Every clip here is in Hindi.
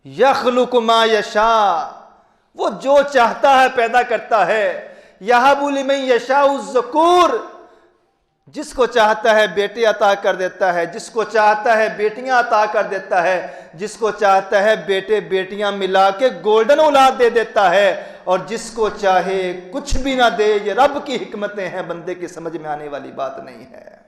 यखलुकु मा यशा, वो जो चाहता है पैदा करता है। यहबु लिमन यशाउ ज़ुकूर, जिसको चाहता है बेटे अता कर देता है, जिसको चाहता है बेटियां अता कर देता है, जिसको चाहता है बेटे बेटियां मिला के गोल्डन औलाद दे देता है, और जिसको चाहे कुछ भी ना दे। ये रब की हिकमतें हैं, बंदे की समझ में आने वाली बात नहीं है।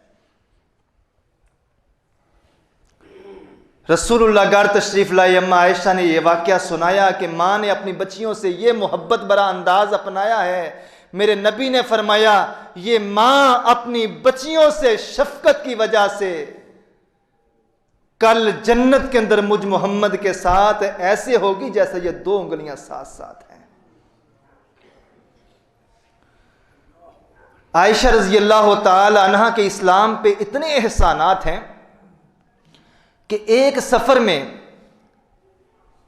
रसूलुल्लाह घर तशरीफ लाई, अम्मा आयशा ने यह वाकया सुनाया कि माँ ने अपनी बच्चियों से ये मोहब्बत भरा अंदाज अपनाया है। मेरे नबी ने फरमाया ये माँ अपनी बच्चियों से शफकत की वजह से कल जन्नत के अंदर मुझ मोहम्मद के साथ ऐसे होगी जैसे ये दो उंगलियां साथ साथ हैं। आयशा रज़ी अल्लाह ताला अन्हा के इस्लाम पे इतने एहसानात हैं कि एक सफर में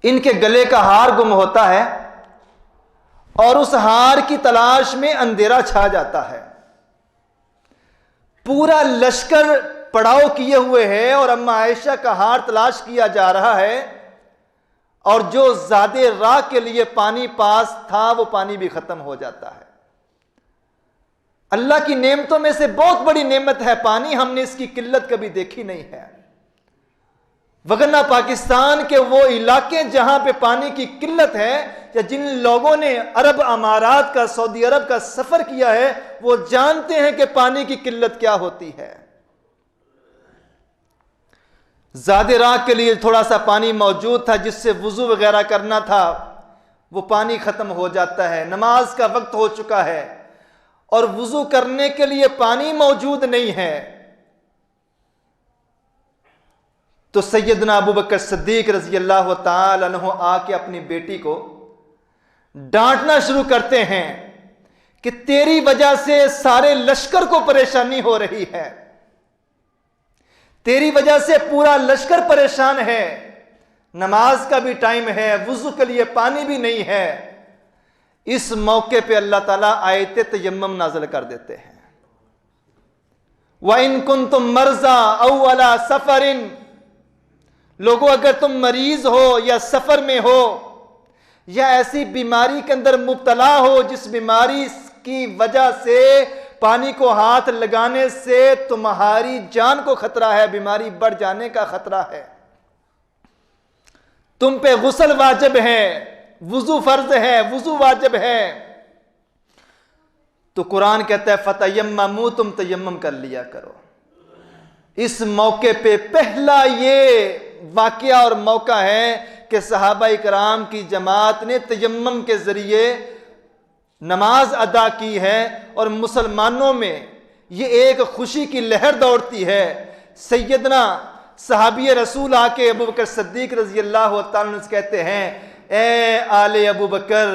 इनके गले का हार गुम होता है और उस हार की तलाश में अंधेरा छा जाता है। पूरा लश्कर पड़ाव किए हुए है और अम्मा आयशा का हार तलाश किया जा रहा है, और जो ज़्यादा राह के लिए पानी पास था वो पानी भी खत्म हो जाता है। अल्लाह की नेमतों में से बहुत बड़ी नेमत है पानी, हमने इसकी किल्लत कभी देखी नहीं है। वगरना पाकिस्तान के वो इलाके जहां पे पानी की किल्लत है, या जिन लोगों ने अरब अमारात का, सऊदी अरब का सफर किया है, वो जानते हैं कि पानी की किल्लत क्या होती है। ज़्यादा राह के लिए थोड़ा सा पानी मौजूद था जिससे वुजू वगैरह करना था, वो पानी खत्म हो जाता है। नमाज का वक्त हो चुका है और वुजू करने के लिए पानी मौजूद नहीं है, तो सैयदना अबू बकर सिद्दीक रज़ी अल्लाह ताला अन्हु आके अपनी बेटी को डांटना शुरू करते हैं कि तेरी वजह से सारे लश्कर को परेशानी हो रही है, तेरी वजह से पूरा लश्कर परेशान है, नमाज का भी टाइम है, वुजू के लिए पानी भी नहीं है। इस मौके पे अल्लाह ताला आयत तयम्मुम नाज़िल कर देते हैं। व इन कुंतुम मर्ज़ा औ अला सफरिन, लोगों अगर तुम मरीज हो या सफर में हो या ऐसी बीमारी के अंदर मुब्तला हो जिस बीमारी की वजह से पानी को हाथ लगाने से तुम्हारी जान को खतरा है, बीमारी बढ़ जाने का खतरा है, तुम पे गुस्ल वाजिब है, वुजू फर्ज है, वुजू वाजिब है, तो कुरान कहता है फतयम्ममू, तुम तयम्मम कर लिया करो। इस मौके पे पहला ये वाकया और मौका है कि सहाबा इकराम की जमात ने तयम्मुम के जरिए नमाज अदा की है और मुसलमानों में ये एक खुशी की लहर दौड़ती है। सैयदना सहाबी रसूल आके अबू बकर सिद्दीक रज़ी अल्लाह ताला अन्हु कहते हैं, ए आले अबू बकर,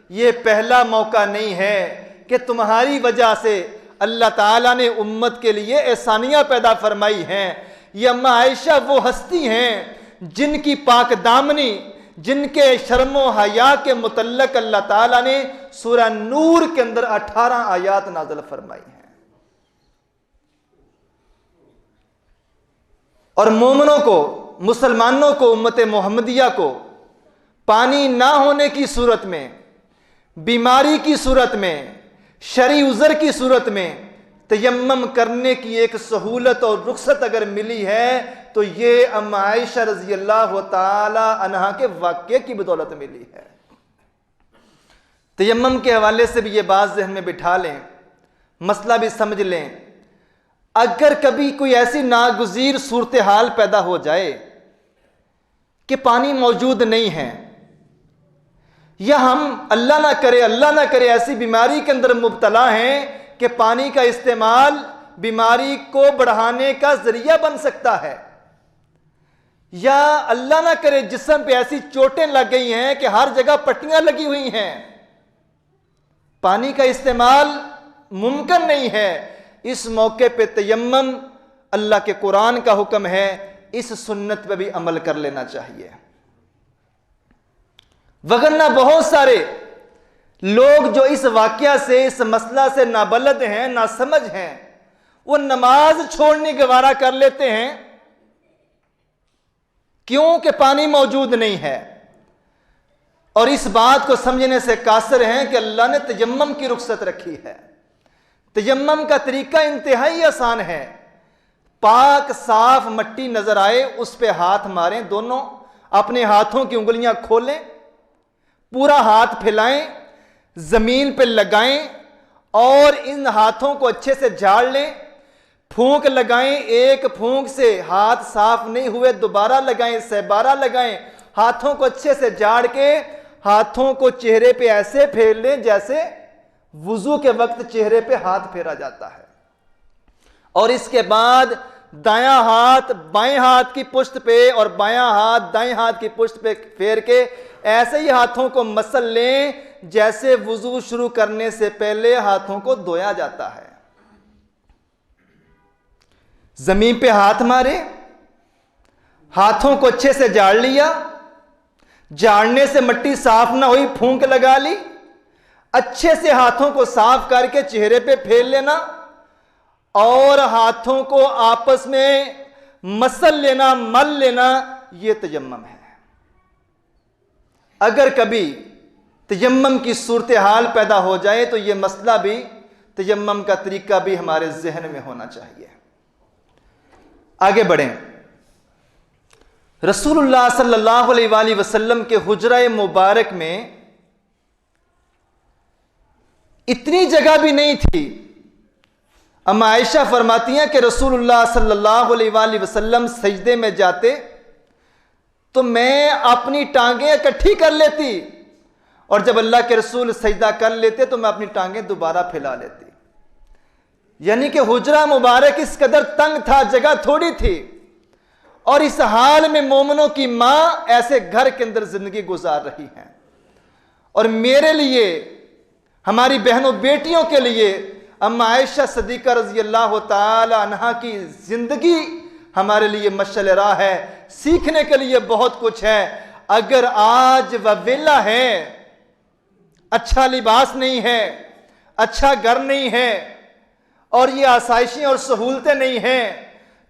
ये पहला मौका नहीं है कि तुम्हारी वजह से अल्लाह ताला ने उम्मत के लिए एहसानियां पैदा फरमाई हैं। ये अम्मा आयशा वो हस्ती हैं जिनकी पाक दामनी, जिनके शर्मो हया के मुतल्लक अल्लाह ताला ने सूरह नूर के अंदर 18 आयात नाज़िल फरमाई हैं। और मोमिनों को, मुसलमानों को, उम्मत मोहम्मदिया को पानी ना होने की सूरत में, बीमारी की सूरत में, शरई उज़र की सूरत में तयम्मुम करने की एक सहूलत और रुखसत अगर मिली है तो ये अम्मा आयशा रज़ी अल्लाह ताला अन्हा के वाक़ये की बदौलत मिली है। तयम्मुम के हवाले से भी ये बात ज़हन में बिठा लें, मसला भी समझ लें। अगर कभी कोई ऐसी नागुज़ीर सूरत हाल पैदा हो जाए कि पानी मौजूद नहीं है, या हम अल्लाह ना करे ऐसी बीमारी के अंदर मुब्तला हैं कि पानी का इस्तेमाल बीमारी को बढ़ाने का जरिया बन सकता है, या अल्लाह ना करे जिस्म पे ऐसी चोटें लग गई हैं कि हर जगह पट्टियां लगी हुई हैं, पानी का इस्तेमाल मुमकिन नहीं है, इस मौके पे तयम्मुम अल्लाह के कुरान का हुक्म है, इस सुन्नत पे भी अमल कर लेना चाहिए। वगरना बहुत सारे लोग जो इस वाकया से, इस मसला से नाबलद हैं, ना समझ हैं, वो नमाज छोड़ने गवारा कर लेते हैं क्योंकि पानी मौजूद नहीं है। और इस बात को समझने से कासिर हैं कि अल्लाह ने तयम्मुम की रुख्सत रखी है। तयम्मुम का तरीका इंतहाई आसान है। पाक साफ मट्टी नजर आए उस पे हाथ मारें, दोनों अपने हाथों की उंगलियां खोलें, पूरा हाथ फैलाएं, जमीन पे लगाएं और इन हाथों को अच्छे से झाड़ लें। फूंक लगाएं, एक फूंक से हाथ साफ नहीं हुए दोबारा लगाएं, सहबारा लगाएं। हाथों को अच्छे से झाड़ के हाथों को चेहरे पे ऐसे फेर लें जैसे वुजू के वक्त चेहरे पे हाथ फेरा जाता है। और इसके बाद दायां हाथ बाएं हाथ की पुष्ट पे और बायां हाथ दाएं हाथ की पुष्ट पे फेर के ऐसे ही हाथों को मसल लें जैसे वुजू शुरू करने से पहले हाथों को धोया जाता है। जमीन पे हाथ मारे, हाथों को अच्छे से झाड़ लिया, झाड़ने से मिट्टी साफ ना हुई फूंक लगा ली, अच्छे से हाथों को साफ करके चेहरे पे फेर लेना और हाथों को आपस में मसल लेना, मल लेना, यह तयम्मुम है। अगर कभी तयम्मुम की सूरत हाल पैदा हो जाए तो यह मसला भी, तयम्मुम का तरीका भी हमारे जहन में होना चाहिए। आगे बढ़ें। रसूलुल्लाह सल्लल्लाहु अलैहि वसल्लम के हुजरा मुबारक में इतनी जगह भी नहीं थी। अम्मा आयशा फरमाती हैं कि रसूलुल्लाह सल्लल्लाहु अलैहि वसल्लम सजदे में जाते तो मैं अपनी टांगें इकट्ठी कर लेती और जब अल्लाह के रसूल सजदा कर लेते तो मैं अपनी टांगें दोबारा फैला लेती। यानी कि हुजरा मुबारक इस कदर तंग था, जगह थोड़ी थी। और इस हाल में मोमिनों की मां ऐसे घर के अंदर जिंदगी गुजार रही है। और मेरे लिए, हमारी बहनों बेटियों के लिए अम्मा आयशा सिद्दीक़ा रज़ी अल्लाह ताला अन्हा की जिंदगी हमारे लिए मशअल राह है। सीखने के लिए बहुत कुछ है। अगर आज वह वेला है, अच्छा लिबास नहीं है, अच्छा घर नहीं है और ये आसाइशें और सहूलतें नहीं हैं,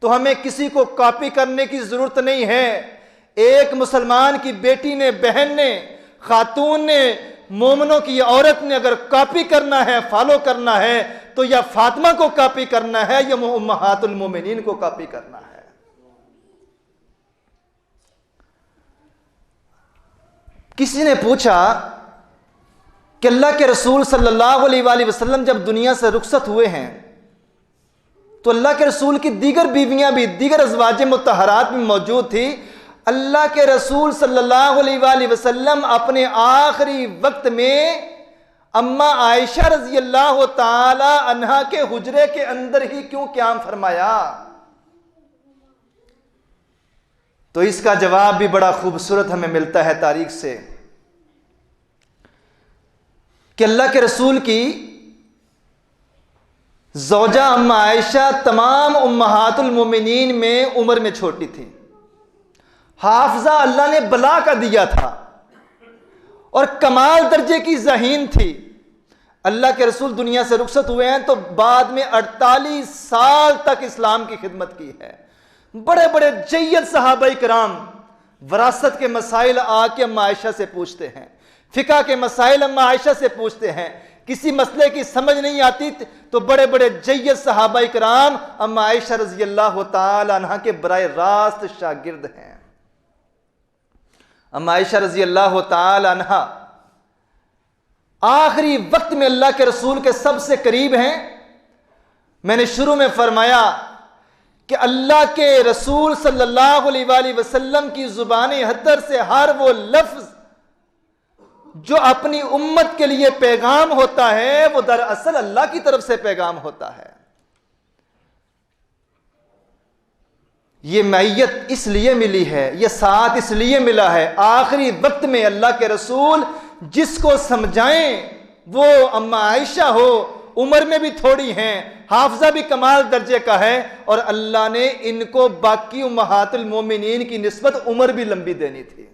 तो हमें किसी को कॉपी करने की जरूरत नहीं है। एक मुसलमान की बेटी ने, बहन ने, खातून ने, मोमिनों की औरत ने अगर कॉपी करना है, फॉलो करना है तो या फातिमा को कॉपी करना है या उम्महातुल मोमिनीन को कॉपी करना है। किसी ने पूछा कि अल्लाह के रसूल सल्लल्लाहु अलैहि वसल्लम जब दुनिया से रुखसत हुए हैं तो अल्लाह के रसूल की दीगर बीवियां भी, दीगर अज़वाजे मुत्तहरात भी मौजूद थी। अल्लाह के रसूल सल्लल्लाहु अलैहि वसल्लम अपने आखिरी वक्त में अम्मा आयशा रज़ी अल्लाह ताला अन्हा के हुजरे के अंदर ही क्यों क़याम फरमाया? तो इसका जवाब भी बड़ा खूबसूरत हमें मिलता है तारीख से कि अल्लाह के रसूल की ज़ौजा अम्मा आयशा तमाम उम्महातुल मोमिनीन में उम्र में छोटी थी। हाफजा अल्लाह ने बला का दिया था और कमाल दर्जे की ज़हीन थी। अल्लाह के रसूल दुनिया से रुखसत हुए हैं तो बाद में 48 साल तक इस्लाम की खिदमत की है। बड़े बड़े जय्यद सहाबा इकराम वरासत के मसाइल आके अम्मा आयशा से पूछते हैं, फिका के मसाइल अम्मा आयशा से पूछते हैं। किसी मसले की समझ नहीं आती तो बड़े बड़े जय्यद सहाबा इकराम अम्मा आयशा रज़ी अल्लाह ताला अन्हा के बराए रास्त शागिर्द हैं। अम्मा आयशा रज़ी अल्लाह ताला अन्हा आखिरी वक्त में अल्लाह के रसूल के सबसे करीब हैं। मैंने शुरू में फरमाया कि अल्लाह के रसूल सल्लल्लाहु अलैहि वसल्लम की ज़ुबान हतर से हर वो लफ्ज़ जो अपनी उम्मत के लिए पैगाम होता है वो दरअसल अल्लाह की तरफ से पैगाम होता है। ये मैयत इसलिए मिली है, ये साथ इसलिए मिला है। आखिरी वक्त में अल्लाह के रसूल जिसको समझाएं वो अम्मा आयशा हो, उम्र में भी थोड़ी हैं, हाफजा भी कमाल दर्जे का है और अल्लाह ने इनको बाकी उम्महातुल मोमिनीन की निस्बत उम्र भी लंबी देनी थी।